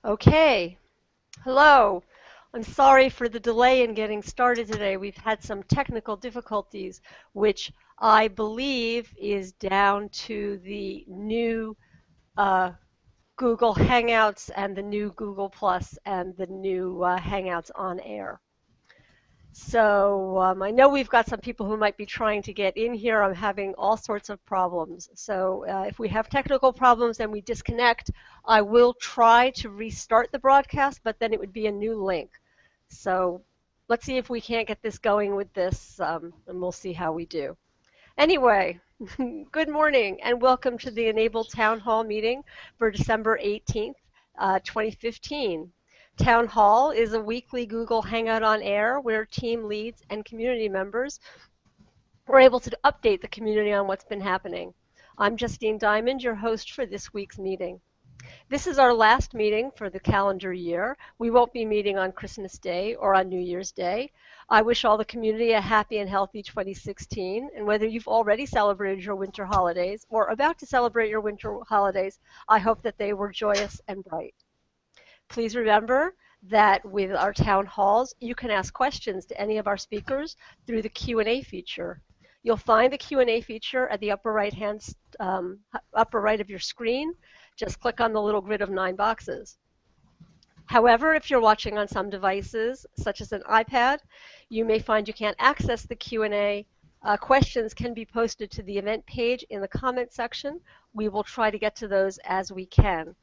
Okay, hello. I'm sorry for the delay in getting started today. We've had some technical difficulties, which I believe is down to the new uh, Google Hangouts and the new Google Plus and the new Hangouts on Air. So I know we've got some people who might be trying to get in here. I'm having all sorts of problems. So if we have technical problems and we disconnect, I will try to restart the broadcast, but then it would be a new link. So let's see if we can't get this going with this, and we'll see how we do. Anyway, good morning and welcome to the e-NABLE Town Hall meeting for December 18th, 2015. Town Hall is a weekly Google Hangout on Air where team leads and community members were able to update the community on what's been happening. I'm Justine Diamond, your host for this week's meeting. This is our last meeting for the calendar year. We won't be meeting on Christmas Day or on New Year's Day. I wish all the community a happy and healthy 2016, and whether you've already celebrated your winter holidays or about to celebrate your winter holidays, I hope that they were joyous and bright. Please remember that with our town halls, you can ask questions to any of our speakers through the Q&A feature. You'll find the Q&A feature at the upper right of your screen. Just click on the little grid of 9 boxes. However, if you're watching on some devices, such as an iPad, you may find you can't access the Q&A. Questions can be posted to the event page in the comment section. We will try to get to those as we can.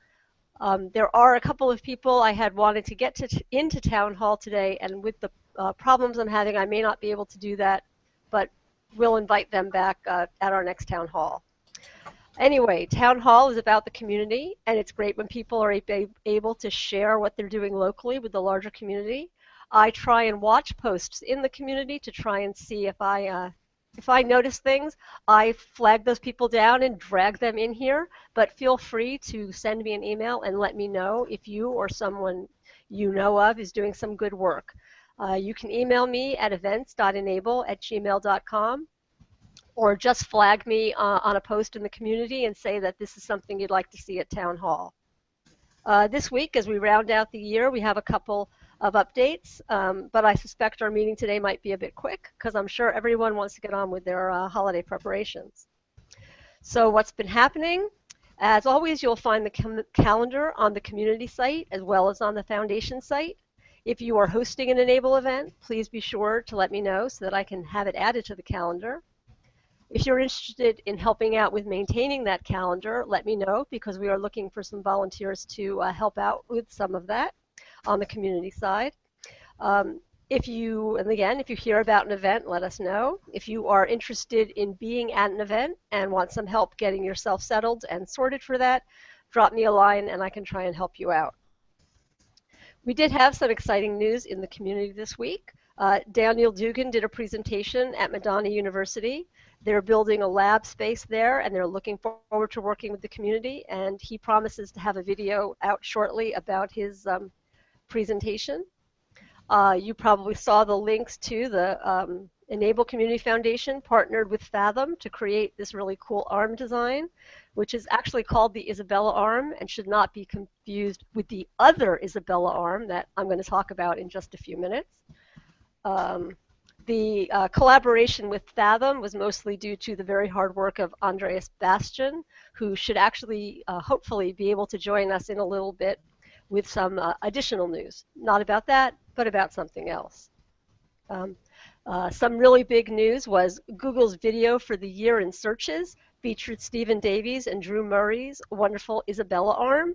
There are a couple of people I had wanted to get into Town Hall today, and with the problems I'm having, I may not be able to do that, but we'll invite them back at our next Town Hall. Anyway, Town Hall is about the community, and it's great when people are able to share what they're doing locally with the larger community. I try and watch posts in the community to try and see if I notice things. I flag those people down and drag them in here, but feel free to send me an email and let me know if you or someone you know of is doing some good work. You can email me at events.enable@gmail.com, or just flag me on a post in the community and say that this is something you'd like to see at Town Hall. This week, as we round out the year, we have a couple of updates, but I suspect our meeting today might be a bit quick because I'm sure everyone wants to get on with their holiday preparations. So what's been happening? As always, you'll find the calendar on the community site as well as on the foundation site. If you are hosting an e-NABLE event, please be sure to let me know so that I can have it added to the calendar. If you're interested in helping out with maintaining that calendar, let me know because we are looking for some volunteers to help out with some of that on the community side. If you hear about an event, let us know. If you are interested in being at an event and want some help getting yourself settled and sorted for that, drop me a line and I can try and help you out. We did have some exciting news in the community this week. Daniel Dugan did a presentation at Madonna University. They're building a lab space there, and they're looking forward to working with the community, and he promises to have a video out shortly about his presentation. You probably saw the links to the e-NABLE Community Foundation partnered with Fathom to create this really cool arm design, which is actually called the Isabella arm and should not be confused with the other Isabella arm that I'm going to talk about in just a few minutes. The collaboration with Fathom was mostly due to the very hard work of Andreas Bastian, who should actually hopefully be able to join us in a little bit with some additional news. Not about that, but about something else. Some really big news was Google's video for the year in searches featured Stephen Davies and Drew Murray's wonderful Isabella arm.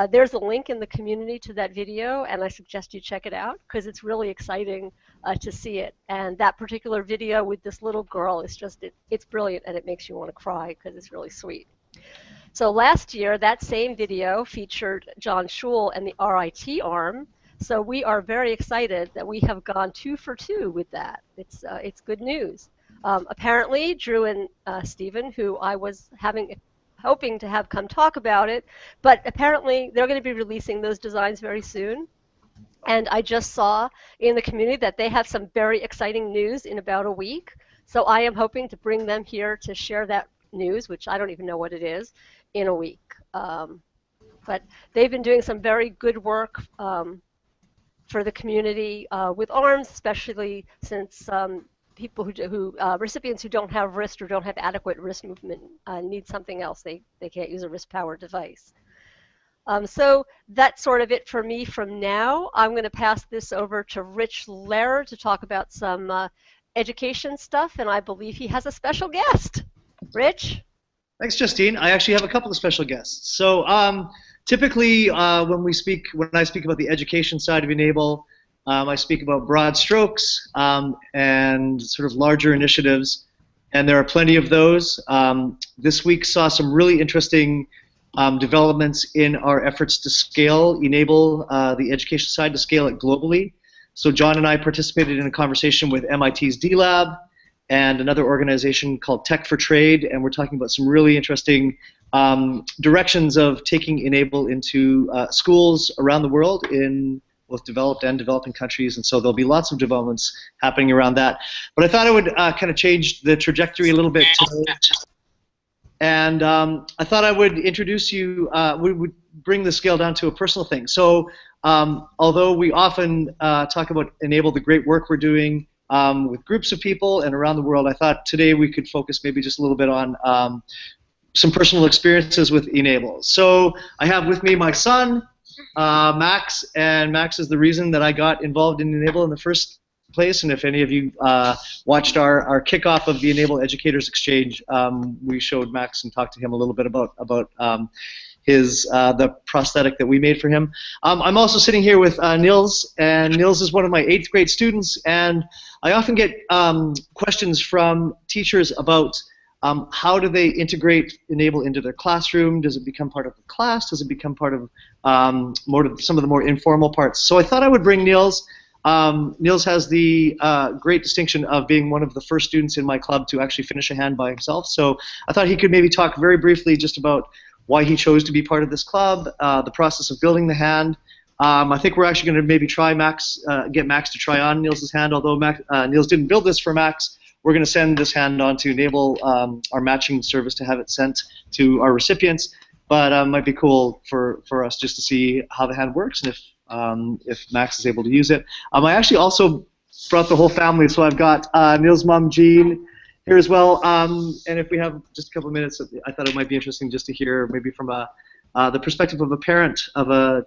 There's a link in the community to that video, and I suggest you check it out because it's really exciting to see it. And that particular video with this little girl is just, it's brilliant, and it makes you want to cry because it's really sweet. So last year, that same video featured John Schul and the RIT arm. So we are very excited that we have gone 2 for 2 with that. It's good news. Apparently, Drew and Stephen, who I was hoping to have come talk about it, but apparently they're going to be releasing those designs very soon. And I just saw in the community that they have some very exciting news in about a week. So I am hoping to bring them here to share that news, which I don't even know what it is, in a week. But they've been doing some very good work for the community with arms, especially since people recipients who don't have wrist or don't have adequate wrist movement need something else. They can't use a wrist-powered device. So that's sort of it for me from now. I'm going to pass this over to Rich Lehrer to talk about some education stuff, and I believe he has a special guest. Rich? Thanks, Justine. I actually have a couple of special guests. So typically when I speak about the education side of e-NABLE, I speak about broad strokes and sort of larger initiatives, and there are plenty of those. This week saw some really interesting developments in our efforts to scale e-NABLE, the education side, to scale it globally. So John and I participated in a conversation with MIT's D-Lab and another organization called Tech for Trade, and we're talking about some really interesting directions of taking e-NABLE into schools around the world in both developed and developing countries, and so there'll be lots of developments happening around that. But I thought I would kind of change the trajectory a little bit today. And I thought I would introduce you, we would bring the scale down to a personal thing. So although we often talk about e-NABLE, the great work we're doing with groups of people and around the world, I thought today we could focus maybe just a little bit on some personal experiences with e-NABLE. So I have with me my son, Max, and Max is the reason that I got involved in e-NABLE in the first place, and if any of you watched our kickoff of the e-NABLE Educators Exchange, we showed Max and talked to him a little bit about the prosthetic that we made for him. I'm also sitting here with Nils, and Nils is one of my 8th grade students, and I often get questions from teachers about how do they integrate e-NABLE into their classroom? Does it become part of the class? Does it become part of some of the more informal parts? So I thought I would bring Nils. Nils has the great distinction of being one of the first students in my club to actually finish a hand by himself. So I thought he could maybe talk very briefly just about why he chose to be part of this club, the process of building the hand. I think we're actually going to maybe try get Max to try on Nils' hand, although Nils didn't build this for Max. We're going to send this hand on to e-NABLE, our matching service, to have it sent to our recipients. But it might be cool for us just to see how the hand works and if Max is able to use it. I actually also brought the whole family, so I've got Nils' mom, Jean, here as well. And if we have just a couple of minutes, I thought it might be interesting just to hear maybe from the perspective of a parent of a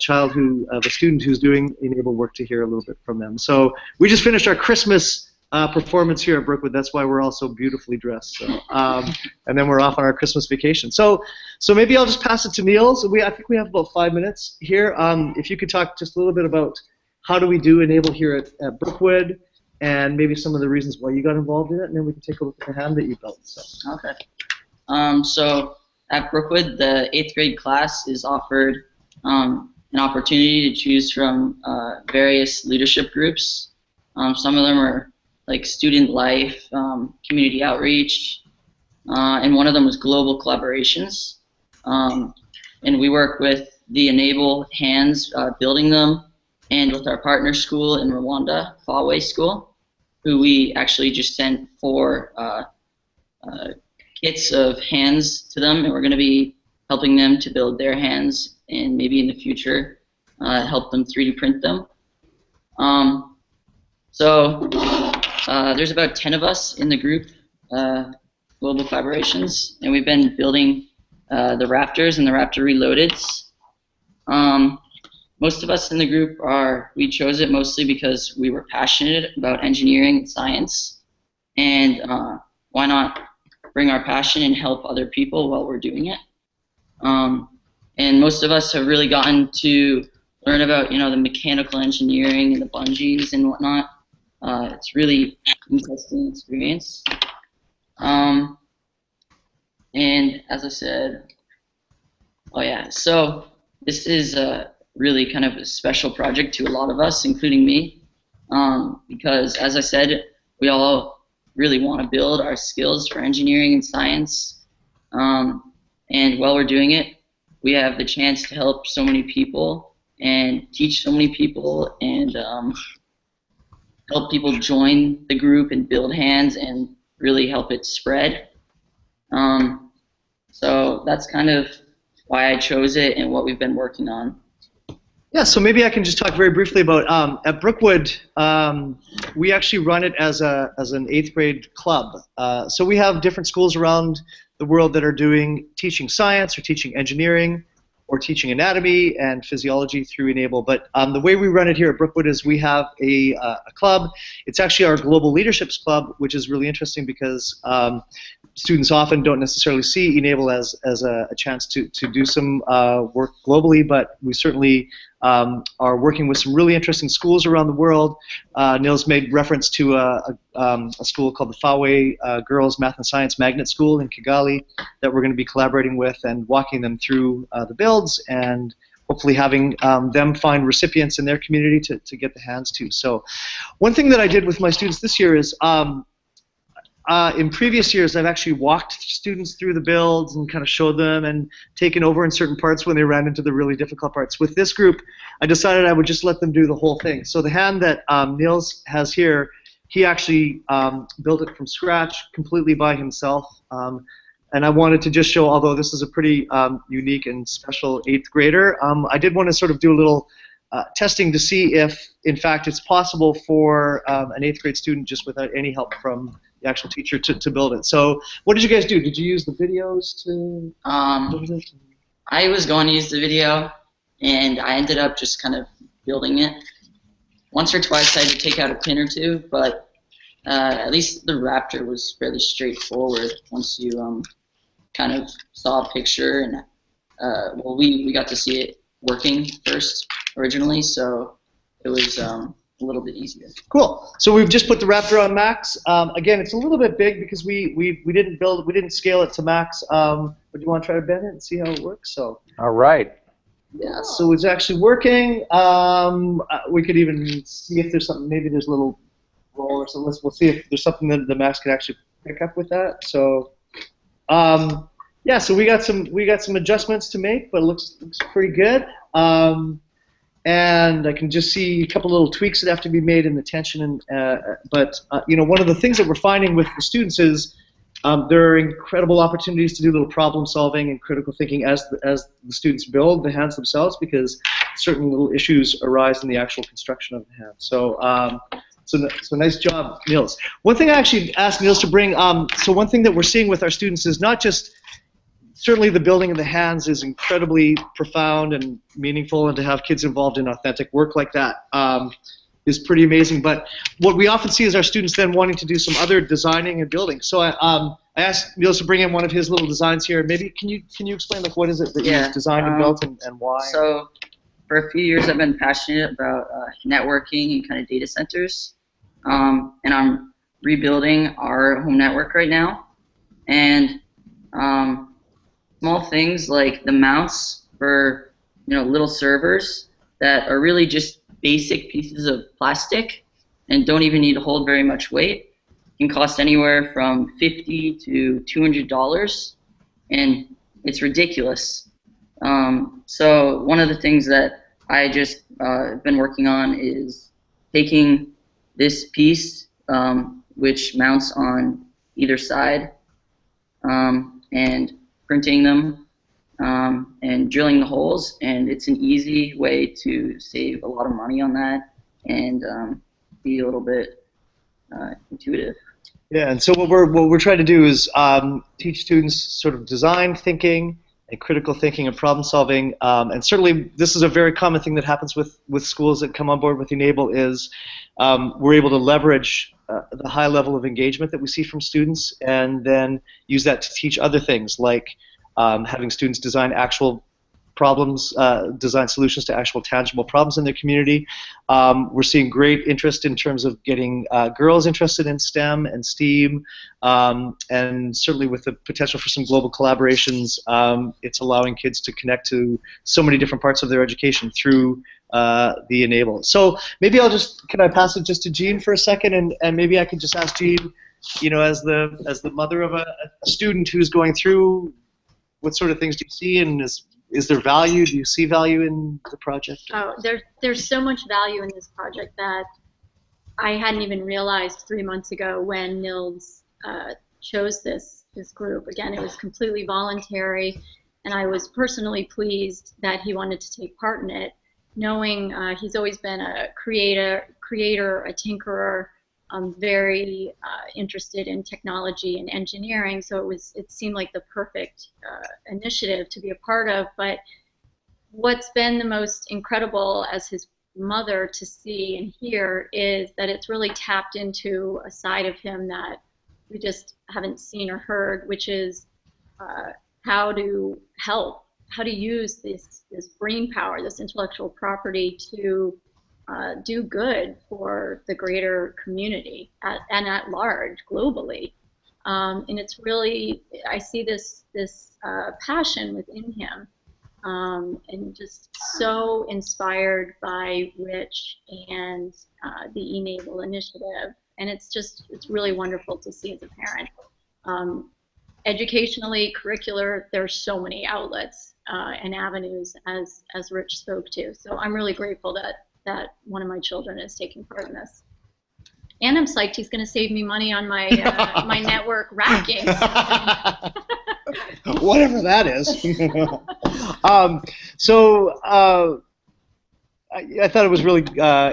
student who's doing e-NABLE work, to hear a little bit from them. So we just finished our Christmas performance here at Brookwood. That's why we're all so beautifully dressed. So, and then we're off on our Christmas vacation. So maybe I'll just pass it to Nils. I think we have about 5 minutes here. If you could talk just a little bit about how do we do e-NABLE here at Brookwood, and maybe some of the reasons why you got involved in it, and then we can take a look at the hand that you built. So. Okay. So at Brookwood, the 8th grade class is offered an opportunity to choose from various leadership groups. Some of them are like student life, community outreach, and one of them was global collaborations. And we work with the e-NABLE hands, building them, and with our partner school in Rwanda, Faway School, who we actually just sent 4 kits of hands to them, and we're going to be helping them to build their hands, and maybe in the future help them 3D print them. There's about 10 of us in the group, Global Collaborations, and we've been building the Raptors and the Raptor Reloadeds. Most of us in the group we chose it mostly because we were passionate about engineering and science, and why not bring our passion and help other people while we're doing it. And most of us have really gotten to learn about, the mechanical engineering and the bungees and whatnot. It's really interesting experience. And as I said, so this is really kind of a special project to a lot of us, including me, because as I said, we all really want to build our skills for engineering and science. And while we're doing it, we have the chance to help so many people and teach so many people and help people join the group and build hands and really help it spread. So that's kind of why I chose it and what we've been working on. Yeah, so maybe I can just talk very briefly about at Brookwood. We actually run it as an 8th grade club. So we have different schools around the world that are teaching science or teaching engineering or teaching anatomy and physiology through e-NABLE. But the way we run it here at Brookwood is we have a club. It's actually our Global Leaderships Club, which is really interesting because students often don't necessarily see e-NABLE as a chance to do some work globally, but we certainly are working with some really interesting schools around the world. Nils made reference to a school called the Fawe Girls Math and Science Magnet School in Kigali that we're going to be collaborating with and walking them through the builds and hopefully having them find recipients in their community to get the hands to. So one thing that I did with my students this year is in previous years, I've actually walked students through the builds and kind of showed them and taken over in certain parts when they ran into the really difficult parts. With this group, I decided I would just let them do the whole thing. So the hand that Nils has here, he actually built it from scratch completely by himself. And I wanted to just show, although this is a pretty unique and special 8th grader, I did want to sort of do a little testing to see if, in fact, it's possible for an 8th grade student just without any help from the actual teacher to build it. So what did you guys do? Did you use the videos to build it? I was going to use the video, and I ended up just kind of building it. Once or twice I had to take out a pin or two, but at least the Raptor was fairly straightforward once you kind of saw a picture. And well, we got to see it working first originally, so it was a little bit easier. Cool. So we've just put the Raptor on max. Again, it's a little bit big because we didn't scale it to max. But you want to try to bend it and see how it works? So. All right. Yeah. So it's actually working. We could even see if there's something. Maybe there's a little roll or something. We'll see if there's something that the max can actually pick up with that. So. Yeah. So we got some adjustments to make, but it looks pretty good. And I can just see a couple little tweaks that have to be made in the tension. But you know, one of the things that we're finding with the students is there are incredible opportunities to do little problem solving and critical thinking as the students build the hands themselves, because certain little issues arise in the actual construction of the hand. So so nice job, Nils. One thing I actually asked Nils to bring. So one thing that we're seeing with our students is not just certainly the building of the hands is incredibly profound and meaningful, and to have kids involved in authentic work like that is pretty amazing. But what we often see is our students then wanting to do some other designing and building. So I asked Niels to bring in one of his little designs here. Maybe can you explain, like, what is it that you designed and built and why? So for a few years I've been passionate about networking and kind of data centers, and I'm rebuilding our home network right now. And small things like the mounts for little servers that are really just basic pieces of plastic and don't even need to hold very much weight can cost anywhere from $50 to $200, and it's ridiculous. So one of the things that I just been working on is taking this piece, which mounts on either side, and printing them and drilling the holes, and it's an easy way to save a lot of money on that and be a little bit intuitive. Yeah, and so what we're trying to do is teach students sort of design thinking and critical thinking and problem solving, and certainly this is a very common thing that happens with schools that come on board with e-NABLE is we're able to leverage the high level of engagement that we see from students and then use that to teach other things, like having students design actual problems, design solutions to actual tangible problems in their community. We're seeing great interest in terms of getting girls interested in STEM and STEAM, and certainly with the potential for some global collaborations, it's allowing kids to connect to so many different parts of their education through the e-NABLE. So maybe can I pass it just to Jean for a second, and maybe I can just ask Jean, as the mother of a student who's going through, what sort of things do you see, and is there value? Do you see value in the project? Oh, there's so much value in this project that I hadn't even realized 3 months ago when Nils chose this group. Again, it was completely voluntary, and I was personally pleased that he wanted to take part in it, knowing he's always been a creator, a tinkerer, very interested in technology and engineering. So it seemed like the perfect initiative to be a part of. But what's been the most incredible as his mother to see and hear is that it's really tapped into a side of him that we just haven't seen or heard, which is how to help, how to use this brain power, this intellectual property to do good for the greater community and at large, globally. And it's really, I see this passion within him, and just so inspired by Rich and the e-NABLE initiative. And it's really wonderful to see as a parent. Educationally, curricular, there's so many outlets and avenues as Rich spoke to. So I'm really grateful that one of my children is taking part in this. And I'm psyched he's going to save me money on my my network racking. Whatever that is. I thought it was really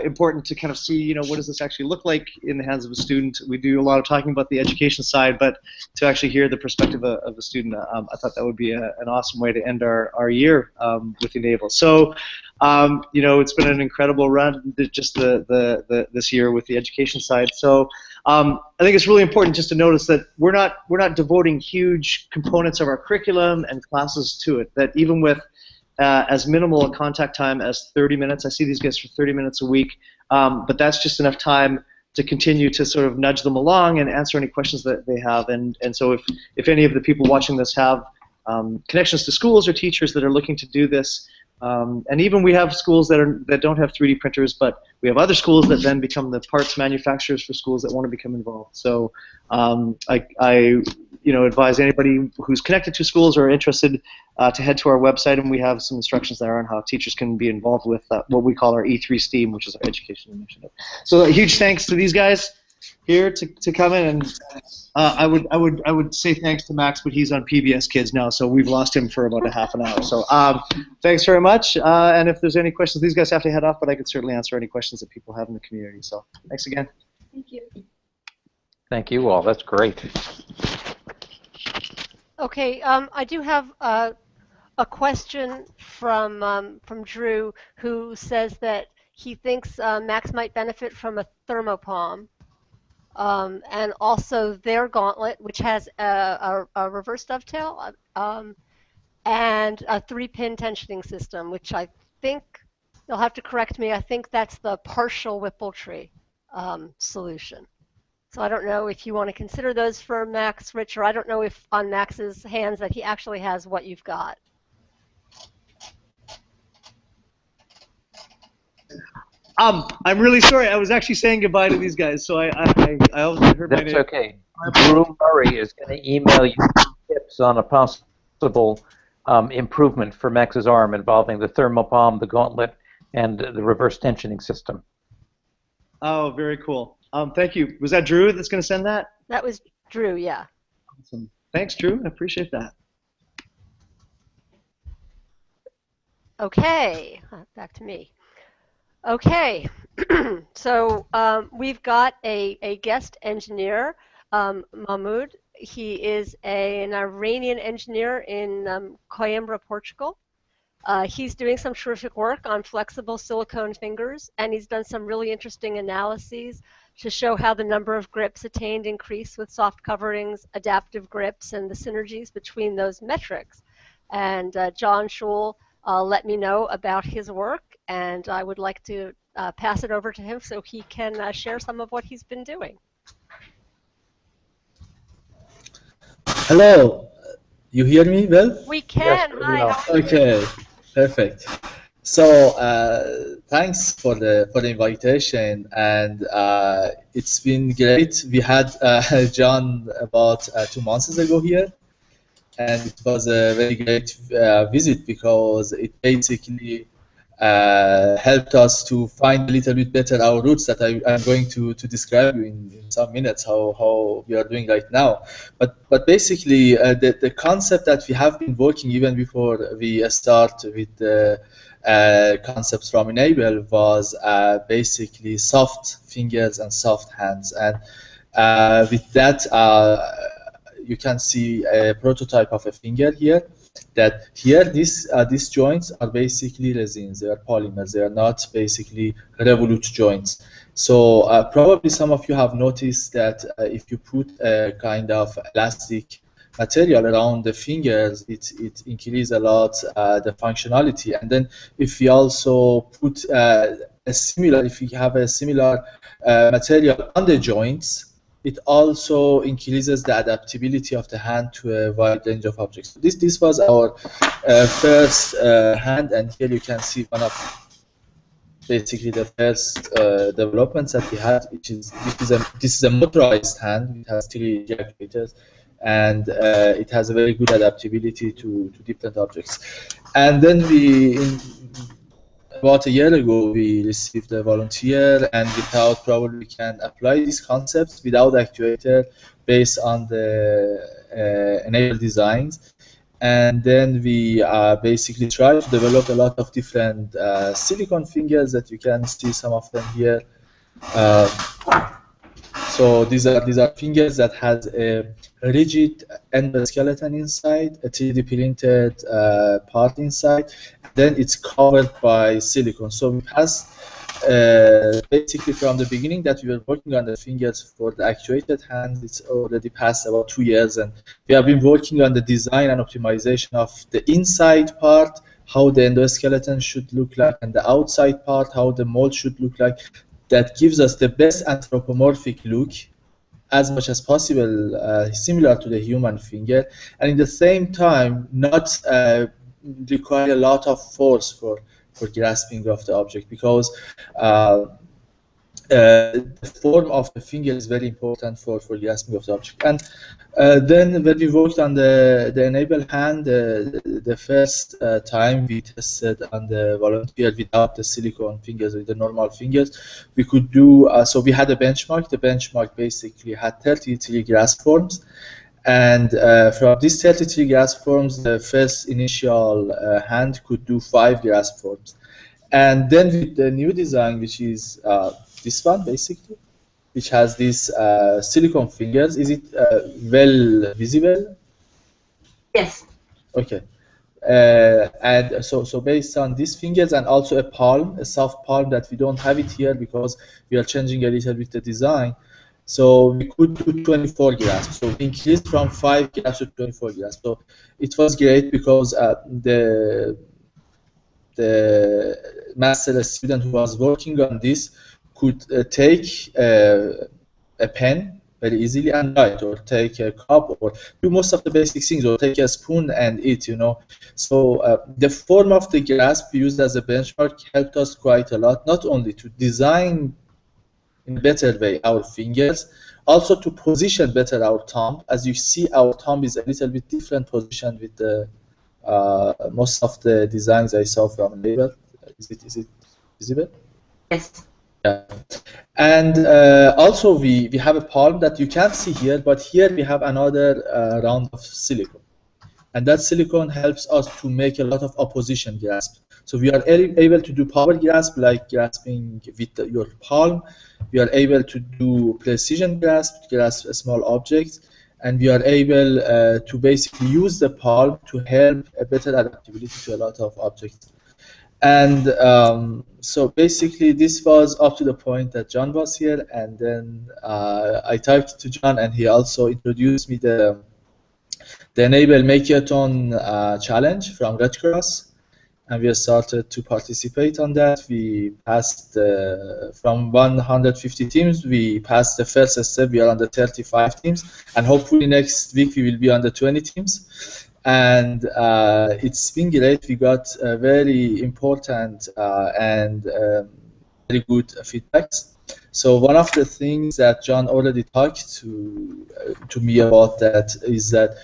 important to kind of see, what does this actually look like in the hands of a student. We do a lot of talking about the education side, but to actually hear the perspective of a student, I thought that would be an awesome way to end our year with e-NABLE. So, it's been an incredible run just this year with the education side. So, I think it's really important just to notice that we're not devoting huge components of our curriculum and classes to it. That even with as minimal a contact time as 30 minutes. I see these guys for 30 minutes a week, but that's just enough time to continue to sort of nudge them along and answer any questions that they have. And so if any of the people watching this have connections to schools or teachers that are looking to do this, and even we have schools that don't have 3D printers, but we have other schools that then become the parts manufacturers for schools that want to become involved. So I advise anybody who's connected to schools or interested to head to our website, and we have some instructions there on how teachers can be involved with what we call our E3 STEAM, which is our education initiative. So a huge thanks to these guys here to come in, and I would say thanks to Max, but he's on PBS Kids now, so we've lost him for about a half an hour. So thanks very much, and if there's any questions, these guys have to head off, but I could certainly answer any questions that people have in the community. So thanks again. Thank you. Thank you all. That's great. Okay, I do have a question from Drew, who says that he thinks Max might benefit from a thermopalm, and also their gauntlet, which has a reverse dovetail, and a 3-pin tensioning system, which I think, you'll have to correct me, I think that's the partial Whippletree solution. So I don't know if you want to consider those for Max, Rich, or I don't know if on Max's hands that he actually has what you've got. I'm really sorry. I was actually saying goodbye to these guys, so I heard my name. That's okay. Drew Murray is going to email you tips on a possible improvement for Max's arm involving the thermopalm, the gauntlet, and the reverse tensioning system. Oh, very cool. Thank you. Was that Drew that's going to send that? That was Drew, yeah. Awesome. Thanks, Drew. I appreciate that. Okay, back to me. Okay, so we've got a guest engineer, Mahmoud. He is an Iranian engineer in Coimbra, Portugal. He's doing some terrific work on flexible silicone fingers, and he's done some really interesting analyses to show how the number of grips attained increase with soft coverings, adaptive grips, and the synergies between those metrics. And John Schul let me know about his work, and I would like to pass it over to him so he can share some of what he's been doing. Hello, you hear me well? We can. Yes, Hi. Okay, perfect. So thanks for the invitation, and it's been great. We had John about 2 months ago here, and it was a very great visit because it basically helped us to find a little bit better our roots that I'm going to describe you in some minutes how we are doing right now. But basically the concept that we have been working even before we start with the concepts from e-NABLE was basically soft fingers and soft hands, and with that you can see a prototype of a finger here. That here these joints are basically resins, they are polymers, they are not basically revolute joints. So probably some of you have noticed that if you put a kind of elastic material around the fingers, it increases a lot the functionality. And then if we also put if you have a similar material on the joints, it also increases the adaptability of the hand to a wide range of objects. This was our first hand, and here you can see one of basically the first developments that we had, which is this is a motorized hand. It has 3 actuators, and it has a very good adaptability to different objects. And then about a year ago, we received a volunteer, and we thought probably we can apply these concepts without actuator based on the e-NABLE designs. And then we basically tried to develop a lot of different silicone fingers that you can see some of them here. So these are fingers that has a rigid endoskeleton inside, a 3D printed part inside. Then it's covered by silicone. So we passed basically from the beginning that we were working on the fingers for the actuated hand. It's already passed about 2 years, and we have been working on the design and optimization of the inside part, how the endoskeleton should look like, and the outside part, how the mold should look like. That gives us the best anthropomorphic look as much as possible, similar to the human finger, and at the same time not require a lot of force for grasping of the object, because the form of the finger is very important for grasping of the object. And then when we worked on the e-NABLE hand, the first time we tested on the volunteer without the silicone fingers, with the normal fingers, we could do, so we had a benchmark. The benchmark basically had 33 grasp forms. And from these 33 grasp forms, the first initial hand could do 5 grasp forms. And then with the new design, which is this one basically, which has these silicone fingers, is it well visible? Yes. Okay. And so based on these fingers, and also a palm, a soft palm that we don't have it here because we are changing a little bit the design. So we could do 24 grasps. So we increased from 5 grasps to 24 grasps. So it was great because the master student who was working on this could take a pen very easily and write, or take a cup, or do most of the basic things, or take a spoon and eat, you know. So the form of the grasp we used as a benchmark helped us quite a lot, not only to design in a better way our fingers, also to position better our thumb. As you see, our thumb is a little bit different position with the most of the designs I saw from e-NABLE. Is it visible? Yes. Yeah. And also we have a palm that you can't see here, but here we have another round of silicone. And that silicone helps us to make a lot of opposition grasp. So we are able to do power grasp, like grasping with your palm. We are able to do precision grasp small objects. And we are able to basically use the palm to help a better adaptability to a lot of objects. And so basically this was up to the point that John was here, and then I typed to John, and he also introduced me the e-NABLE Makeathon challenge from Red Cross, and we started to participate on that. We passed from 150 teams, we passed the first step. We are on the 35 teams, and hopefully next week we will be on the 20 teams. And it's been great. We got very important and very good feedbacks. So one of the things that John already talked to me about that is that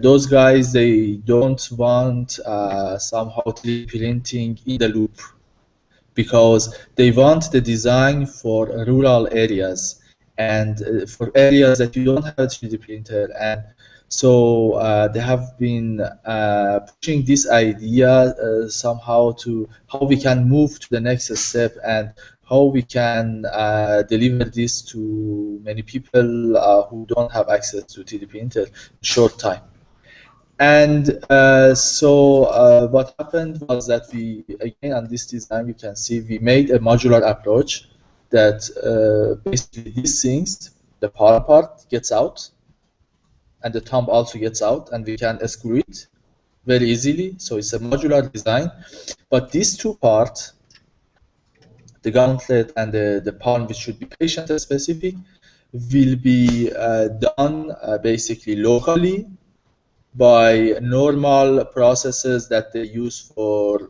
those guys, they don't want somehow 3D printing in the loop. because they want the design for rural areas and for areas that you don't have a 3D printer. And so they have been pushing this idea somehow to how we can move to the next step and how we can deliver this to many people who don't have access to 3D printer in short time. And what happened was that we, again, on this design, you can see we made a modular approach that basically these things, the palm part gets out, and the thumb also gets out, and we can screw it very easily. So it's a modular design. But these two parts, the gauntlet and the palm, which should be patient-specific, will be done basically locally by normal processes that they use for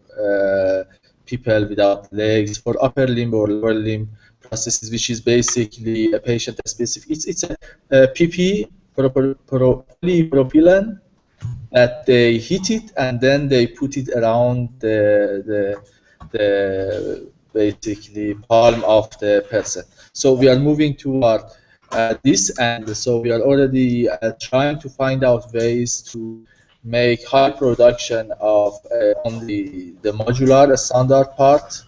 people without legs, for upper limb or lower limb processes, which is basically a patient-specific. It's a PP, polypropylene, that they heat it and then they put it around the basically palm of the person. So we are moving toward this, and so we are already trying to find out ways to make high production of only the modular standard part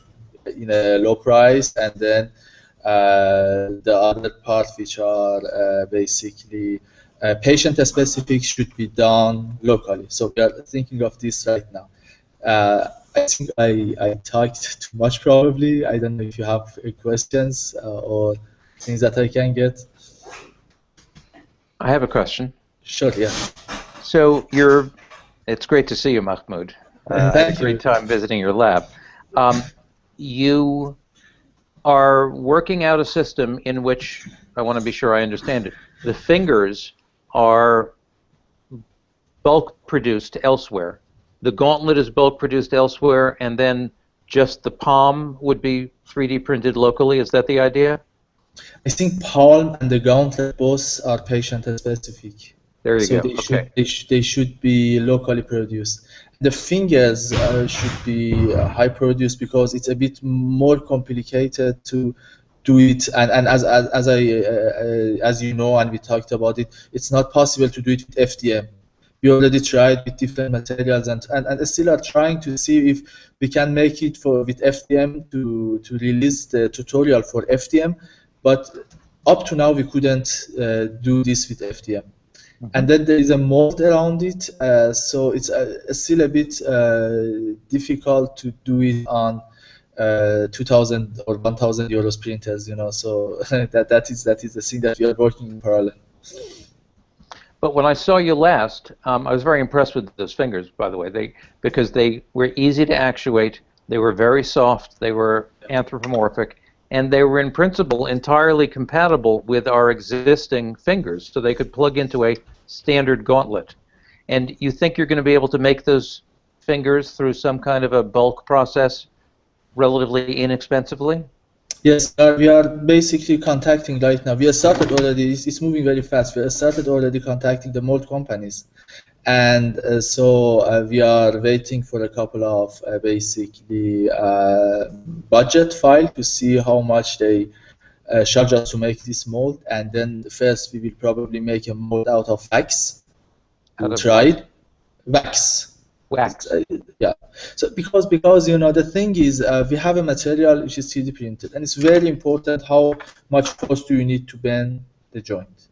in a low price, and then the other parts which are basically patient-specific should be done locally. So we are thinking of this right now. I think I talked too much probably. I don't know if you have questions or things that I can get. I have a question. Sure, yeah. So it's great to see you, Mahmoud. I had a great time visiting your lab. You are working out a system in which, I want to be sure I understand it, the fingers are bulk produced elsewhere. The gauntlet is bulk produced elsewhere, and then just the palm would be 3D printed locally. Is that the idea? I think palm and the gauntlet both are patient-specific. There you so go. They should be locally produced. The fingers should be high produced because it's a bit more complicated to do it. And as you know, and we talked about it, it's not possible to do it with FDM. We already tried with different materials and still are trying to see if we can make it with FDM to release the tutorial for FDM. But up to now, we couldn't do this with FDM. Mm-hmm. And then there is a mold around it, so it's still a bit difficult to do it on 2,000 or 1,000 euros printers, you know. So that is the thing that we are working in parallel. But when I saw you last, I was very impressed with those fingers, by the way, because they were easy to actuate, they were very soft, they were anthropomorphic, and they were in principle entirely compatible with our existing fingers, so they could plug into a standard gauntlet. And you think you're going to be able to make those fingers through some kind of a bulk process relatively inexpensively? Yes, we are basically contacting right now. We have started already, it's moving very fast. We have started already contacting the mold companies. And so we are waiting for a couple of basically budget file to see how much they charge us to make this mold. And then first we will probably make a mold out of wax. We'll try it. Wax. Yeah. So because you know the thing is we have a material which is 3D printed, and it's very important how much force do you need to bend the joint.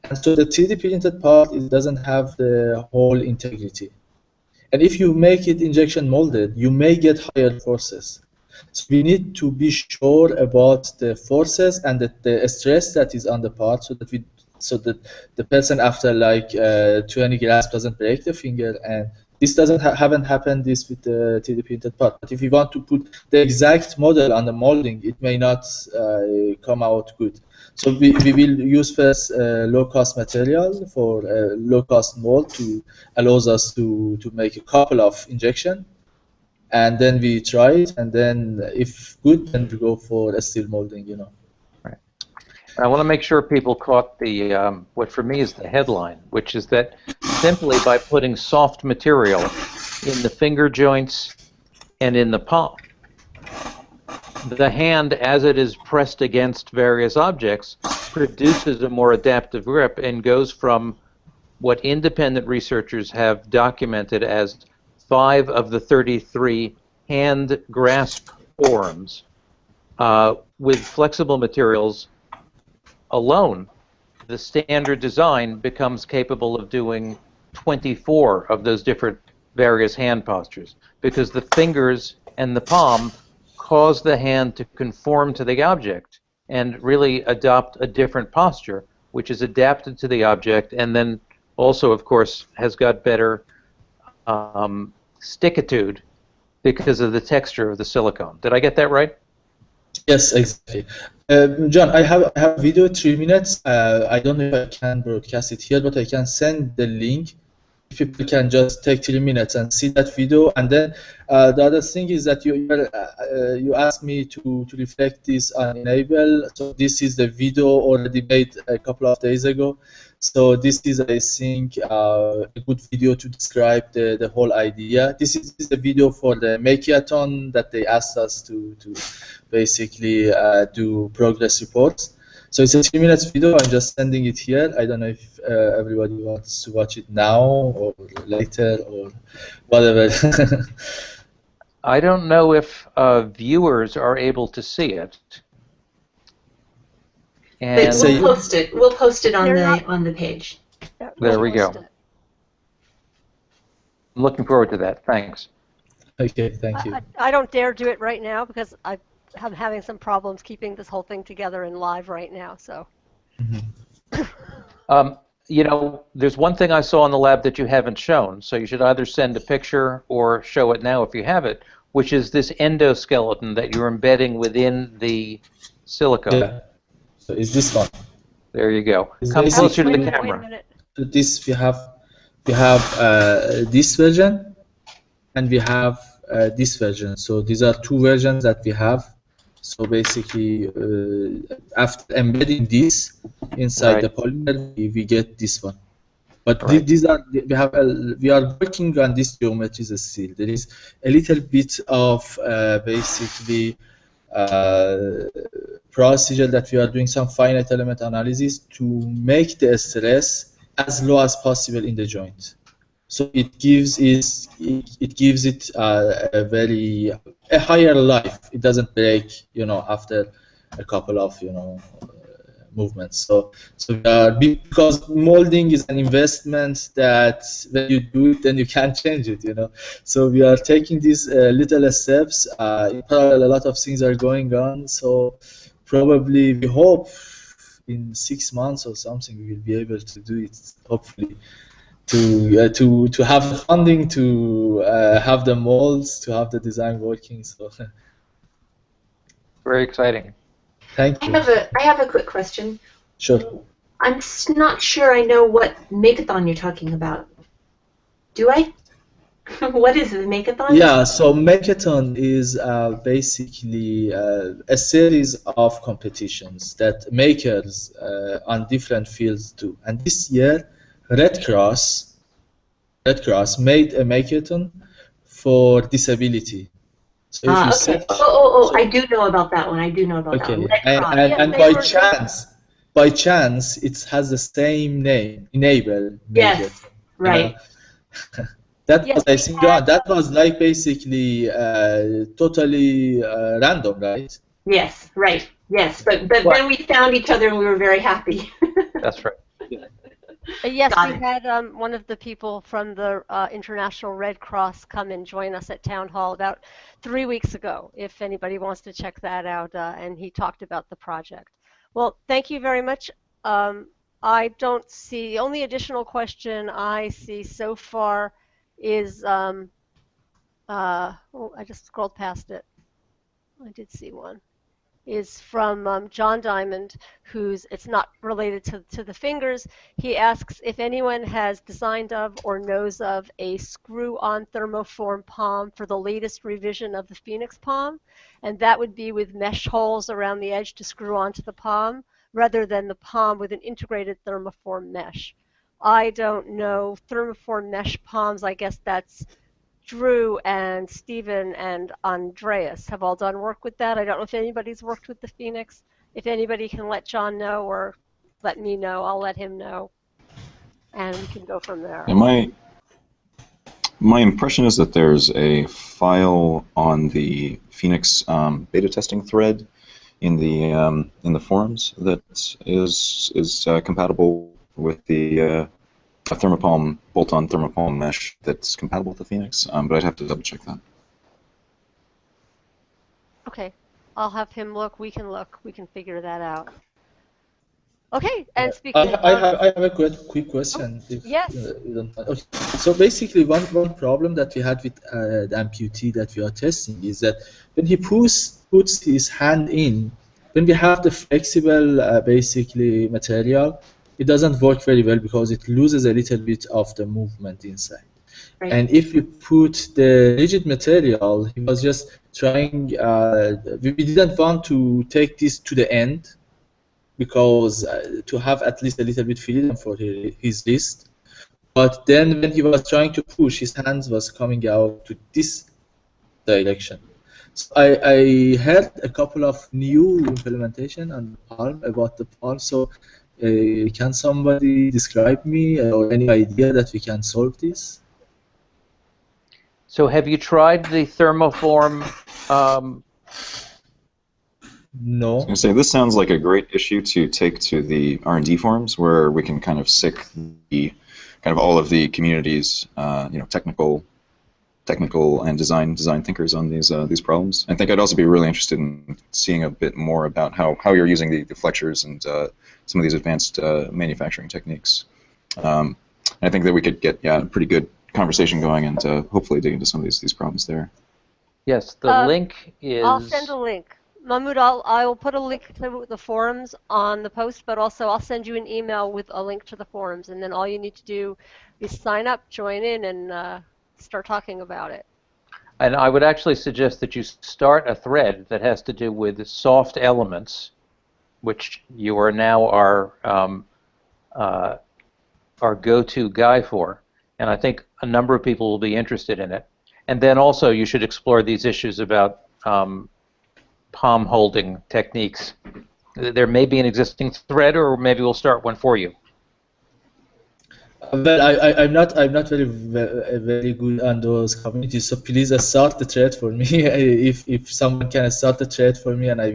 And so the 3D printed part, it doesn't have the whole integrity. And if you make it injection molded, you may get higher forces. So we need to be sure about the forces and the stress that is on the part, so that the person after like 20 grasps doesn't break the finger. And this haven't happened this with the 3D printed part. But if you want to put the exact model on the molding, it may not come out good. So we will use first low-cost material for low-cost mold to allows us to make a couple of injection, and then we try it, and then if good, then we go for a steel molding, you know. Right. I want to make sure people caught the what for me is the headline, which is that simply by putting soft material in the finger joints and in the palm, the hand, as it is pressed against various objects, produces a more adaptive grip and goes from what independent researchers have documented as 5 of the 33 hand grasp forms with flexible materials alone. The standard design becomes capable of doing 24 of those different various hand postures because the fingers and the palm cause the hand to conform to the object and really adopt a different posture, which is adapted to the object and then also, of course, has got better stickitude because of the texture of the silicone. Did I get that right? Yes, exactly. John, I have video 3 minutes. I don't know if I can broadcast it here, but I can send the link. People can just take 3 minutes and see that video. And then the other thing is that you asked me to reflect this on e-NABLE. So this is the video already made a couple of days ago. So this is, I think, a good video to describe the whole idea. This is the video for the Makeathon that they asked us to basically do progress reports. So it's a 3 minutes video. I'm just sending it here. I don't know if everybody wants to watch it now or later or whatever. I don't know if viewers are able to see it. But And we'll post it. We'll post it on They're the page. there we go. I'm looking forward to that. Thanks. Okay, thank you. I don't dare do it right now because I'm having some problems keeping this whole thing together in live right now. So, you know, there's one thing I saw in the lab that you haven't shown, so you should either send a picture or show it now if you have it, which is this endoskeleton that you're embedding within the silicone. Yeah. So is this one? There you go. Is Come this- closer to wait the a minute, camera. wait a minute. So this we have this version and we have this version. So these are 2 versions that we have. So basically, after embedding this inside the polymer, we get this one. But these are we are working on this geometries still. There is a little bit of basically procedure that we are doing some finite element analysis to make the stress as low as possible in the joint. So it gives it a higher life. It doesn't break, after a couple of movements. So because molding is an investment that when you do it, then you can't change it. So we are taking these little steps. In parallel, a lot of things are going on. So probably we hope in 6 months or something we will be able to do it. Hopefully. To have the funding, to have the molds, to have the design working. So Very exciting. Thank you. I have a quick question. Sure. I'm not sure I know what Makeathon you're talking about. Do I? What is the Makeathon? Yeah, so Makeathon is basically a series of competitions that makers on different fields do. And this year, Red Cross made a Makeathon for disability. So if you okay. search, I do know about that one. I do know about that one. Red Cross. and by chance, it has the same name, e-NABLE. Yes, right. That Yes, was, I think, that was like basically totally random, right? Yes, right. Yes, but then we found each other and we were very happy. That's right. Yes, Got we it. had one of the people from the International Red Cross come and join us at Town Hall about 3 weeks ago, if anybody wants to check that out, and he talked about the project. Well, thank you very much. I don't see, the only additional question I see so far is, oh, I just scrolled past it. I did see one. Is from John Diamond, it's not related to the fingers. He asks if anyone has designed of or knows of a screw-on thermoform palm for the latest revision of the Phoenix palm, and that would be with mesh holes around the edge to screw onto the palm, rather than the palm with an integrated thermoform mesh. I don't know thermoform mesh palms. I guess that's Drew and Stephen and Andreas have all done work with that. I don't know if anybody's worked with the Phoenix. If anybody can let John know or let me know, I'll let him know, and we can go from there. And my impression is that there's a file on the Phoenix beta testing thread in the forums that is compatible with the a thermopalm bolt-on thermopalm mesh that's compatible with the Phoenix, but I'd have to double check that. Okay, I'll have him look. We can figure that out. Okay, and speaking of, I have a quick question. If, yes. You don't mind. Okay. So basically, one problem that we had with the amputee that we are testing is that when he puts his hand in, when we have the flexible basically material, it doesn't work very well because it loses a little bit of the movement inside. Right. And if you put the rigid material, he was just trying. We didn't want to take this to the end, because to have at least a little bit freedom for his wrist. But then when he was trying to push, his hands was coming out to this direction. So I heard a couple of new implementation on Palm about the Palm. So can somebody describe me or any idea that we can solve this? So have you tried the thermoform? No. I was gonna say, this sounds like a great issue to take to the R&D forums, where we can kind of sic the kind of all of the community's technical and design thinkers on these problems. I think I'd also be really interested in seeing a bit more about how you're using the flexures and some of these advanced manufacturing techniques. I think that we could get a pretty good conversation going and hopefully dig into some of these problems there. Yes, the link is. I'll send a link. Mahmoud, I will put a link to the forums on the post, but also I'll send you an email with a link to the forums, and then all you need to do is sign up, join in, and start talking about it. And I would actually suggest that you start a thread that has to do with soft elements, which you are now our go-to guy for. And I think a number of people will be interested in it. And then also you should explore these issues about palm holding techniques. There may be an existing thread, or maybe we'll start one for you. Well, I'm not very good on those communities, so please start the thread for me. If someone can start the thread for me, and I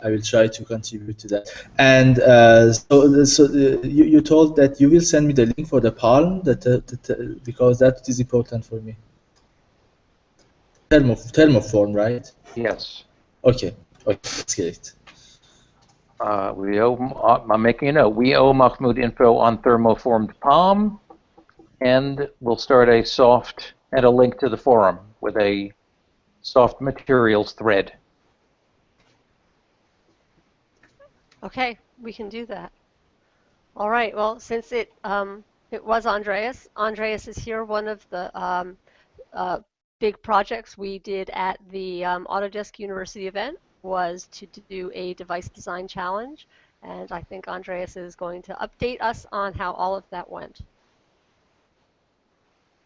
will try to contribute to that. And you told that you will send me the link for the Palm, because that is important for me. Thermoform, right? Yes. Okay, that's great. I'm making a note. We owe Mahmoud info on thermoformed palm, and we'll start a soft and a link to the forum with a soft materials thread. Okay, we can do that. All right. Well, since it was Andreas is here. One of the big projects we did at the Autodesk University event was to do a device design challenge, and I think Andreas is going to update us on how all of that went.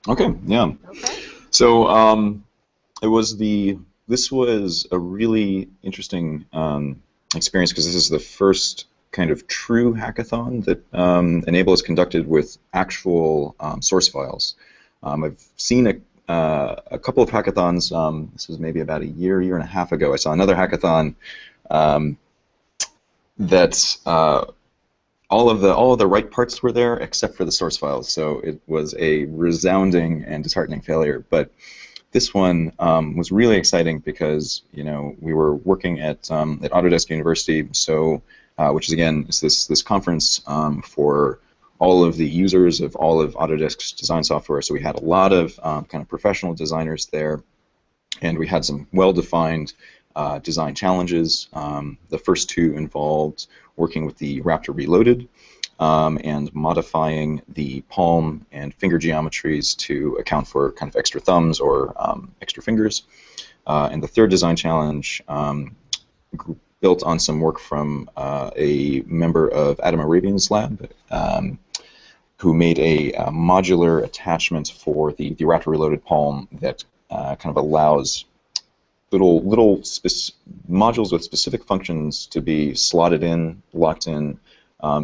Okay, yeah. Okay. So this was a really interesting experience, because this is the first kind of true hackathon that e-NABLE has conducted with actual source files. I've seen a couple of hackathons. This was maybe about a year and a half ago. I saw another hackathon that all of the right parts were there except for the source files. So it was a resounding and disheartening failure. But this one was really exciting because we were working at Autodesk University, so which is again is this conference for all of the users of all of Autodesk's design software. So we had a lot of kind of professional designers there, and we had some well-defined design challenges. The first two involved working with the Raptor Reloaded and modifying the palm and finger geometries to account for kind of extra thumbs or extra fingers. And the third design challenge built on some work from a member of Adam Arabian's lab. who made a modular attachment for the Raptor Reloaded palm that kind of allows little modules with specific functions to be slotted in, locked in,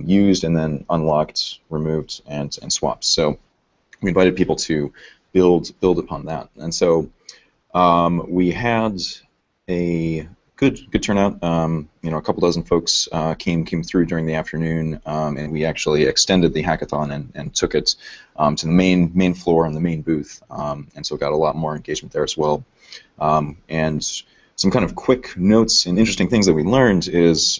used, and then unlocked, removed, and swapped. So we invited people to build upon that, and so we had a good turnout. A couple dozen folks came through during the afternoon, and we actually extended the hackathon and took it to the main floor and the main booth, and so got a lot more engagement there as well. And some kind of quick notes and interesting things that we learned is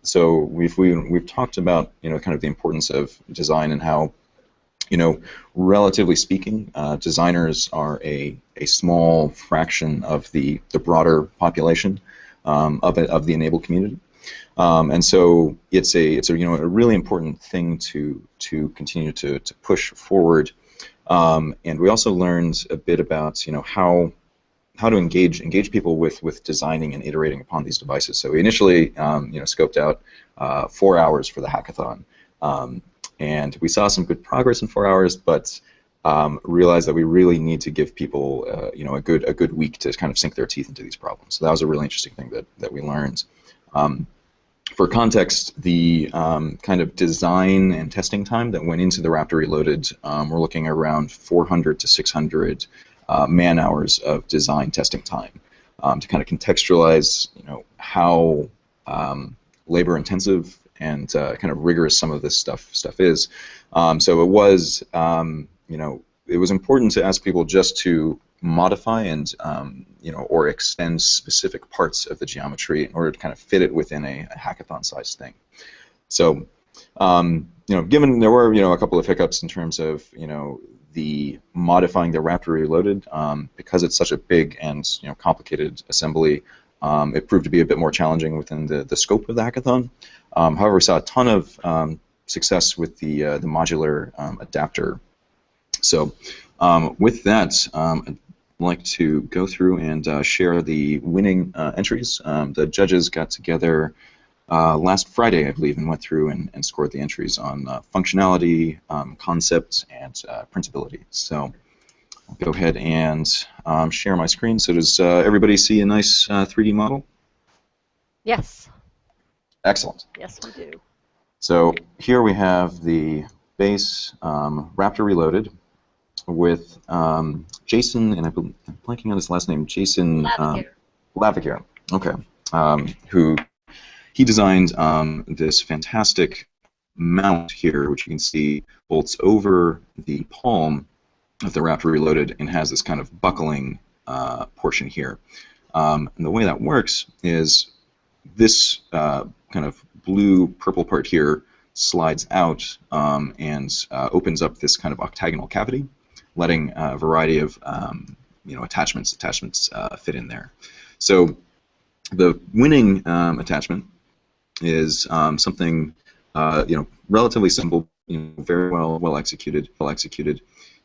so we've talked about kind of the importance of design and how relatively speaking, designers are a small fraction of the broader population of the e-NABLE community, and so it's a really important thing to continue to push forward. And we also learned a bit about how to engage people with designing and iterating upon these devices. So we initially scoped out 4 hours for the hackathon. And we saw some good progress in 4 hours, but realized that we really need to give people, a good week to kind of sink their teeth into these problems. So that was a really interesting thing that we learned. For context, the kind of design and testing time that went into the Raptor Reloaded, we're looking around 400 to 600 man-hours of design testing time to kind of contextualize, how labor-intensive and kind of rigorous some of this stuff is. So it was, it was important to ask people just to modify and, or extend specific parts of the geometry in order to kind of fit it within a hackathon-sized thing. So, given there were, a couple of hiccups in terms of, the modifying the Raptor Reloaded, because it's such a big and complicated assembly, it proved to be a bit more challenging within the scope of the hackathon. However, we saw a ton of success with the modular adapter. So with that, I'd like to go through and share the winning entries. The judges got together last Friday, I believe, and went through and scored the entries on functionality, concept, and printability. So I'll go ahead and share my screen. So does everybody see a nice 3D model? Yes. Excellent. Yes, we do. So here we have the base Raptor Reloaded with Jason, and I'm blanking on his last name, Jason Lavicare. Okay. Who he designed this fantastic mount here, which you can see bolts over the palm of the Raptor Reloaded and has this kind of buckling portion here. And the way that works is this kind of blue-purple part here slides out and opens up this kind of octagonal cavity, letting a variety of attachments fit in there. So the winning attachment is something relatively simple, very well executed.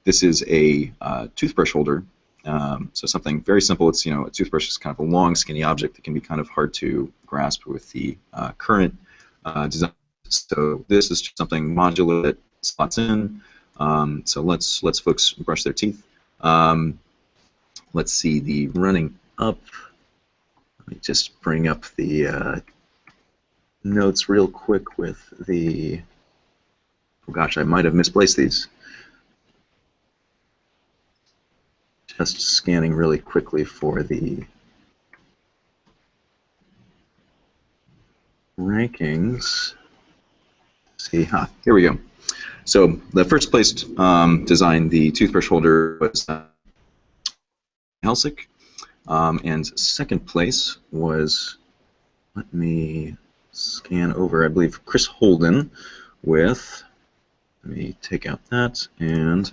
This is a toothbrush holder. So something very simple. It's a toothbrush is kind of a long, skinny object that can be kind of hard to grasp with the current design. So this is just something modular that slots in. So let's folks brush their teeth. Let's see the running up. Let me just bring up the notes real quick with the. Oh gosh, I might have misplaced these. Just scanning really quickly for the rankings. Let's see, here we go. So the first placed design, the toothbrush holder, was Helsick, and second place was, let me scan over, I believe Chris Holden with, let me take out that, and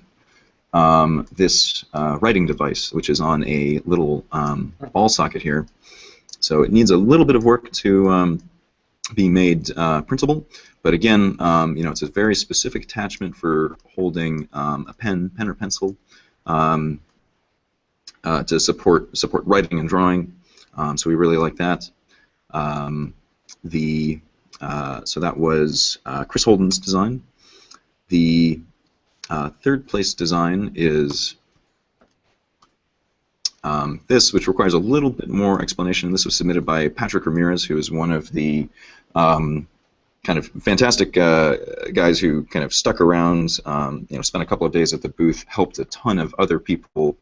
this writing device, which is on a little ball socket here. So it needs a little bit of work to be made printable, but again, it's a very specific attachment for holding a pen or pencil to support writing and drawing. So we really like that. So that was Chris Holden's design. The third place design is this, which requires a little bit more explanation. This was submitted by Patrick Ramirez, who is one of the kind of fantastic guys who kind of stuck around, spent a couple of days at the booth, helped a ton of other people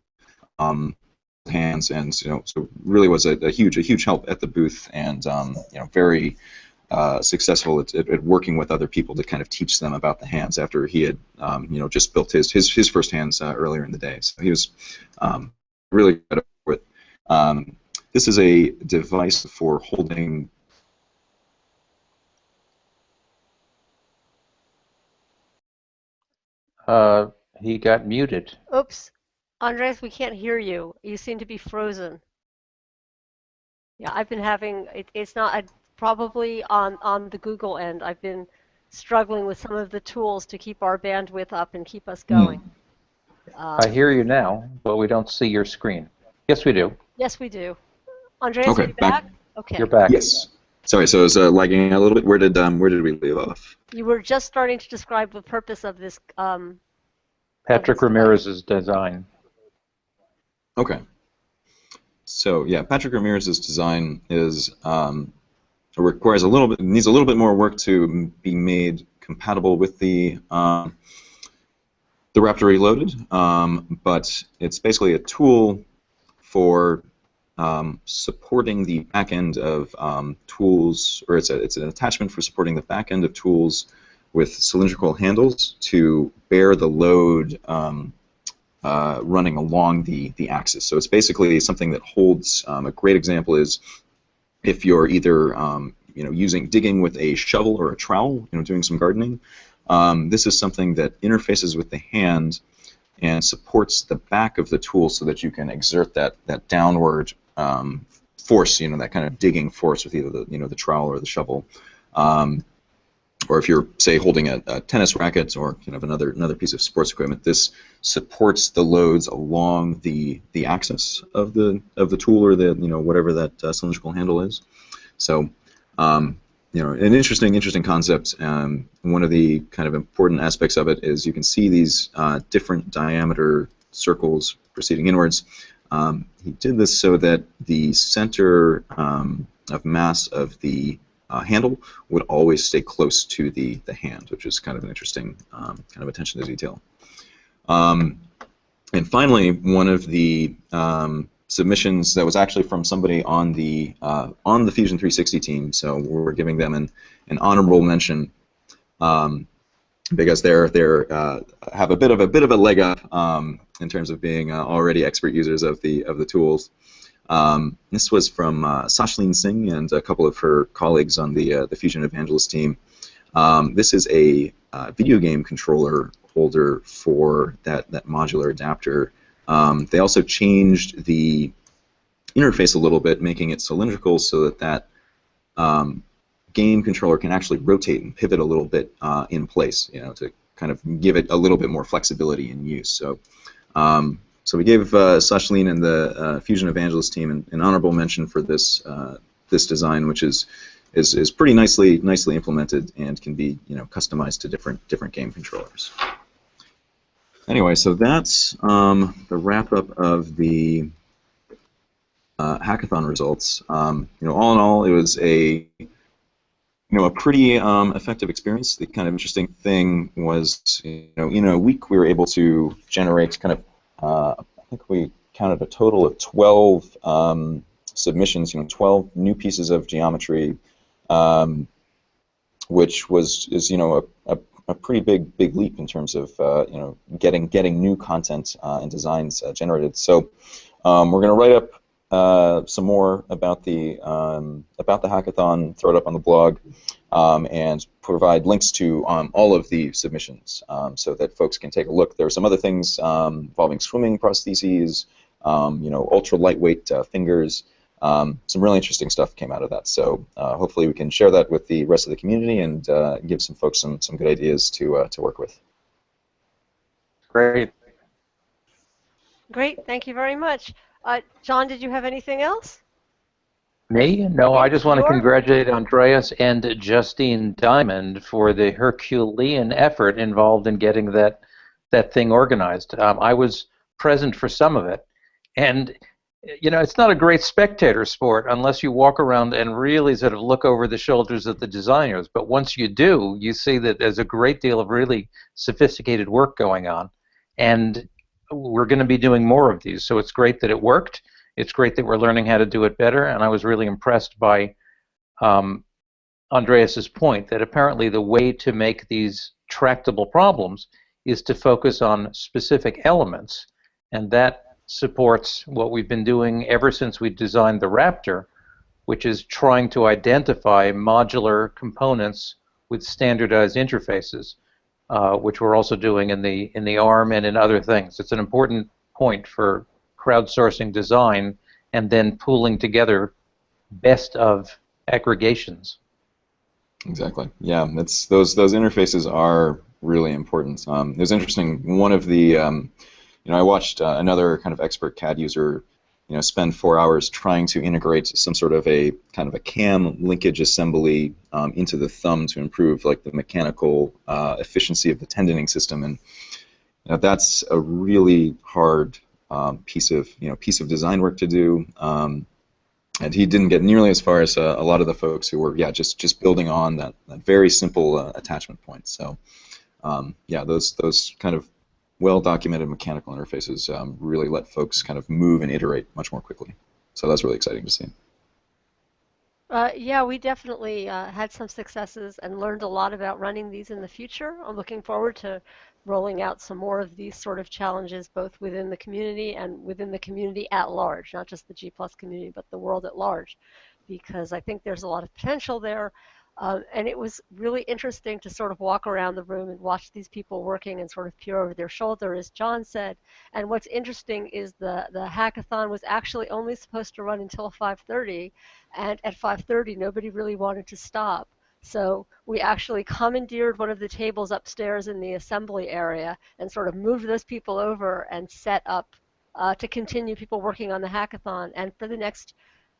hands, and so really was a huge help at the booth, and very successful at working with other people to kind of teach them about the hands after he had just built his first hands earlier in the day. So he was really good with. This is a device for holding. He got muted. Oops. Andres, we can't hear you. You seem to be frozen. Yeah, I've been having, it's not, probably on the Google end, I've been struggling with some of the tools to keep our bandwidth up and keep us going. I hear you now, but we don't see your screen. Yes, we do. Yes, we do. Andres, Okay, are you back? Okay. You're back. Yes. Sorry, so it was lagging out a little bit. Where did we leave off? You were just starting to describe the purpose of this. Patrick Ramirez's design. Okay. So yeah, Patrick Ramirez's design is requires needs a little bit more work to be made compatible with the Raptor Reloaded, but it's basically a tool for supporting the back end of tools, or it's an attachment for supporting the back end of tools with cylindrical handles to bear the load running along the axis. So it's basically something that holds. A great example is if you're either digging with a shovel or a trowel, doing some gardening. This is something that interfaces with the hand and supports the back of the tool so that you can exert that downward force, that kind of digging force with either the trowel or the shovel. Or if you're, say, holding a tennis racket or another piece of sports equipment, this supports the loads along the axis of the tool or the whatever that cylindrical handle is. So an interesting concept. One of the kind of important aspects of it is you can see these different diameter circles proceeding inwards. He did this so that the center of mass of the handle would always stay close to the hand, which is kind of an interesting kind of attention to detail. And finally, one of the submissions that was actually from somebody on the Fusion 360 team, so we're giving them an honorable mention because they're have a bit of a leg up in terms of being already expert users of the tools. This was from Sashlin Singh and a couple of her colleagues on the Fusion Evangelist team. This is a video game controller holder for that modular adapter. They also changed the interface a little bit, making it cylindrical so that game controller can actually rotate and pivot a little bit in place, to kind of give it a little bit more flexibility in use. So. So we gave Sashlin and the Fusion Evangelist team an honorable mention for this design, which is pretty nicely implemented and can be customized to different game controllers. Anyway, so that's the wrap up of the hackathon results. All in all, it was a pretty effective experience. The kind of interesting thing was, in a week we were able to generate kind of I think we counted a total of 12 submissions, 12 new pieces of geometry, which is a pretty big leap in terms of getting new content and designs generated. So we're going to write up some more about the hackathon, throw it up on the blog, and provide links to all of the submissions so that folks can take a look. There are some other things involving swimming prostheses, ultra lightweight fingers. Some really interesting stuff came out of that. So hopefully we can share that with the rest of the community and give some folks some good ideas to work with. Great. Great, thank you very much. John, did you have anything else? Me? No, I just want to Your congratulate Andreas and Justine Diamond for the Herculean effort involved in getting that thing organized. I was present for some of it, and it's not a great spectator sport unless you walk around and really sort of look over the shoulders of the designers. But once you do, you see that there's a great deal of really sophisticated work going on, and we're going to be doing more of these. So it's great that it worked. It's great that we're learning how to do it better, and I was really impressed by Andreas's point that apparently the way to make these tractable problems is to focus on specific elements, and that supports what we've been doing ever since we designed the Raptor, which is trying to identify modular components with standardized interfaces, which we're also doing in the ARM and in other things. It's an important point for crowdsourcing design and then pooling together best of aggregations. Exactly. Yeah, it's those interfaces are really important. It was interesting. One of the I watched another kind of expert CAD user, spend 4 hours trying to integrate some sort of a kind of a cam linkage assembly into the thumb to improve like the mechanical efficiency of the tendoning system, and that's a really hard piece of design work to do. And he didn't get nearly as far as a lot of the folks who were just building on that very simple attachment point. So those kind of well-documented mechanical interfaces really let folks kind of move and iterate much more quickly. So that's really exciting to see. Yeah, we definitely had some successes and learned a lot about running these in the future. I'm looking forward to rolling out some more of these sort of challenges both within the community and within the community at large, not just the G+ community, but the world at large, because I think there's a lot of potential there. And it was really interesting to sort of walk around the room and watch these people working and sort of peer over their shoulder, as John said. And what's interesting is the hackathon was actually only supposed to run until 5:30, and at 5:30 nobody really wanted to stop. So we actually commandeered one of the tables upstairs in the assembly area and sort of moved those people over and set up to continue people working on the hackathon. And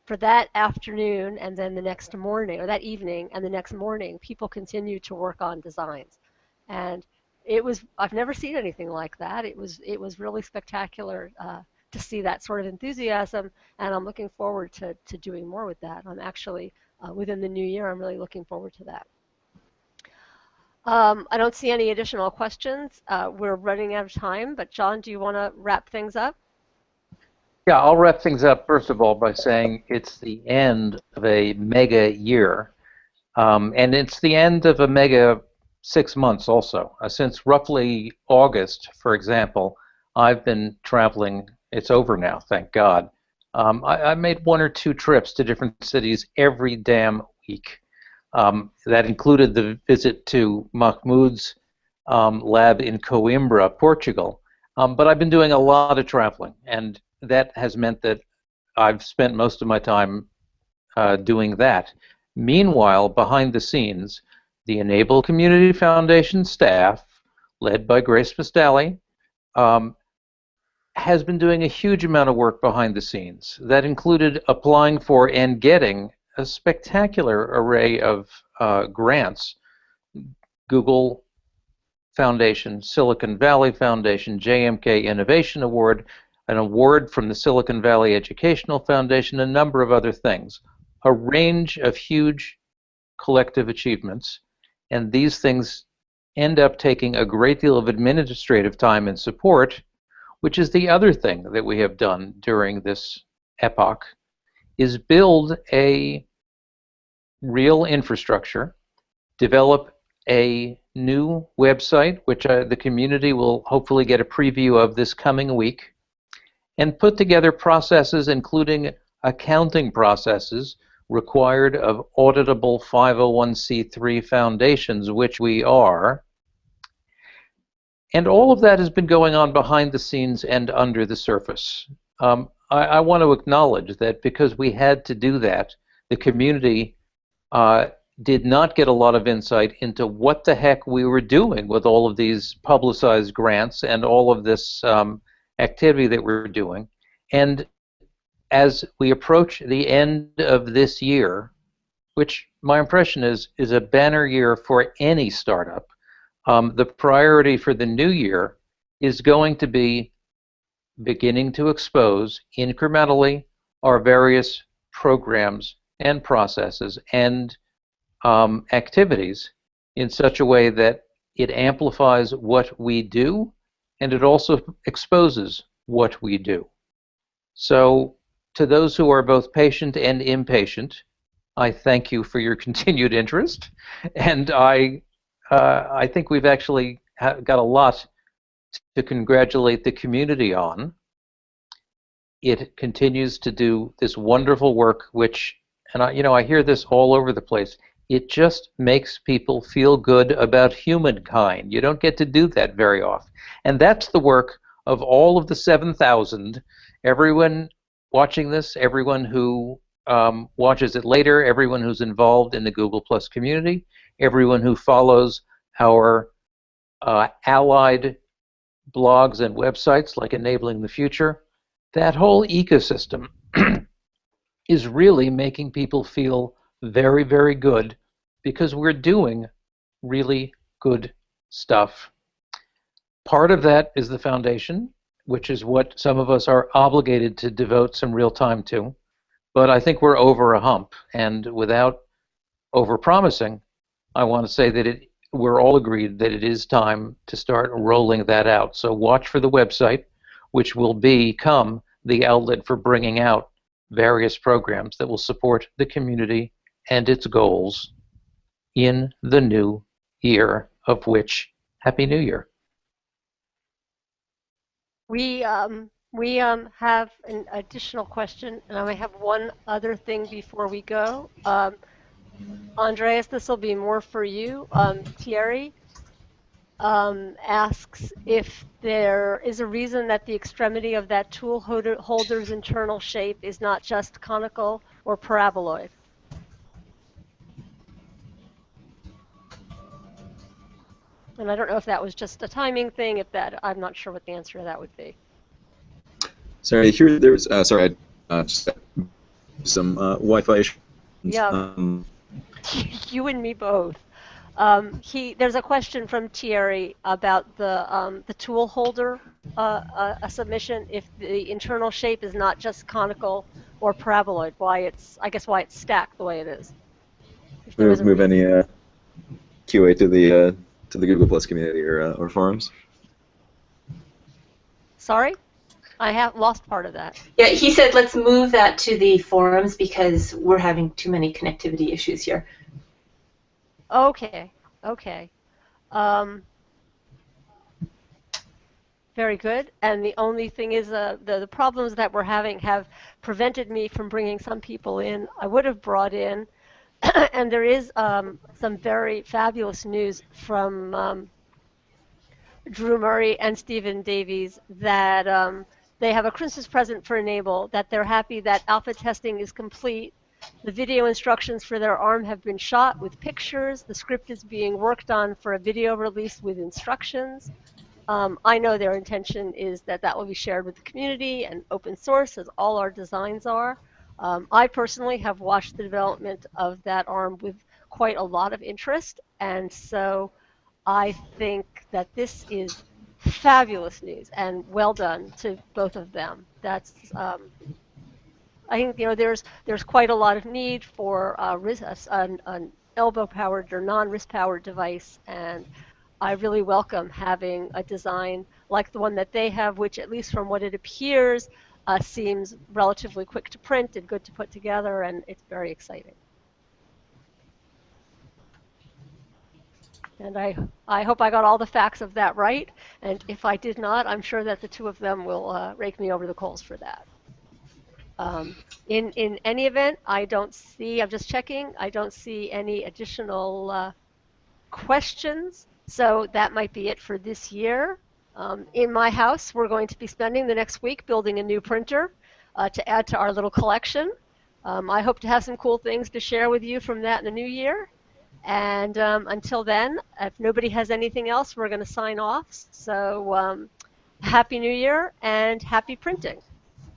for that afternoon and then the next morning, or that evening and the next morning, people continued to work on designs. And I've never seen anything like that. It was really spectacular to see that sort of enthusiasm, and I'm looking forward to doing more with that. I'm actually, within the new year, I'm really looking forward to that. I don't see any additional questions. We're running out of time, but John, do you want to wrap things up? Yeah, I'll wrap things up first of all by saying it's the end of a mega year, and it's the end of a mega 6 months also. Since roughly August, for example, I've been traveling. It's over now, thank God. I made 1 or 2 trips to different cities every damn week. That included the visit to Mahmoud's lab in Coimbra, Portugal. But I've been doing a lot of traveling, and that has meant that I've spent most of my time doing that. Meanwhile, behind the scenes, the e-NABLE Community Foundation staff, led by Grace Pistali, has been doing a huge amount of work behind the scenes. That included applying for and getting a spectacular array of grants. Google Foundation, Silicon Valley Foundation, JMK Innovation Award, an award from the Silicon Valley Educational Foundation, a number of other things. A range of huge collective achievements, and these things end up taking a great deal of administrative time and support, which is the other thing that we have done during this epoch, is build a real infrastructure, develop a new website, which the community will hopefully get a preview of this coming week, and put together processes, including accounting processes required of auditable 501c3 foundations, which we are. And all of that has been going on behind the scenes and under the surface. I want to acknowledge that because we had to do that, the community did not get a lot of insight into what the heck we were doing with all of these publicized grants and all of this activity that we're doing. And as we approach the end of this year, which my impression is a banner year for any startup, the priority for the new year is going to be beginning to expose incrementally our various programs and processes and activities in such a way that it amplifies what we do and it also exposes what we do. So to those who are both patient and impatient, I thank you for your continued interest, and I think we've actually got a lot to congratulate the community on. It continues to do this wonderful work, which, and I hear this all over the place. It just makes people feel good about humankind. You don't get to do that very often, and that's the work of all of the 7,000. Everyone watching this, everyone who watches it later, everyone who's involved in the Google Plus community, everyone who follows our allied blogs and websites like Enabling the Future, that whole ecosystem is really making people feel very, very good because we're doing really good stuff. Part of that is the foundation, which is what some of us are obligated to devote some real time to. But I think we're over a hump, and without overpromising, I want to say that we're all agreed that it is time to start rolling that out. So watch for the website, which will become the outlet for bringing out various programs that will support the community and its goals in the new year, of which, Happy New Year. We have an additional question, and I have one other thing before we go. Andreas, this will be more for you. Thierry asks if there is a reason that the extremity of that tool holder's internal shape is not just conical or paraboloid. And I don't know if that was just a timing thing, I'm not sure what the answer to that would be. Sorry, here there's, sorry, I just got some Wi-Fi issues. Yeah, you and me both. There's a question from Thierry about the tool holder, a submission, if the internal shape is not just conical or paraboloid, I guess why it's stacked the way it is. If there was a Move reason. any QA to the Google Plus community or forums. Sorry? I have lost part of that. Yeah, he said let's move that to the forums because we're having too many connectivity issues here. Okay, okay. Very good. And the only thing is the problems that we're having have prevented me from bringing some people in I would have brought in. And there is some very fabulous news from Drew Murray and Stephen Davies that they have a Christmas present for e-NABLE, that they're happy that alpha testing is complete. The video instructions for their ARM have been shot with pictures. The script is being worked on for a video release with instructions. I know their intention is that that will be shared with the community and open source, as all our designs are. I personally have watched the development of that ARM with quite a lot of interest, and so I think that this is fabulous news and well done to both of them. That's I think there's quite a lot of need for an elbow-powered or non-wrist-powered device, and I really welcome having a design like the one that they have, which at least from what it appears seems relatively quick to print and good to put together, and it's very exciting. And I hope I got all the facts of that right, and if I did not, I'm sure that the two of them will rake me over the coals for that. In any event, I'm just checking, I don't see any additional questions, so that might be it for this year. In my house, we're going to be spending the next week building a new printer to add to our little collection. I hope to have some cool things to share with you from that in the new year. And until then, if nobody has anything else, we're going to sign off. So Happy New Year and happy printing.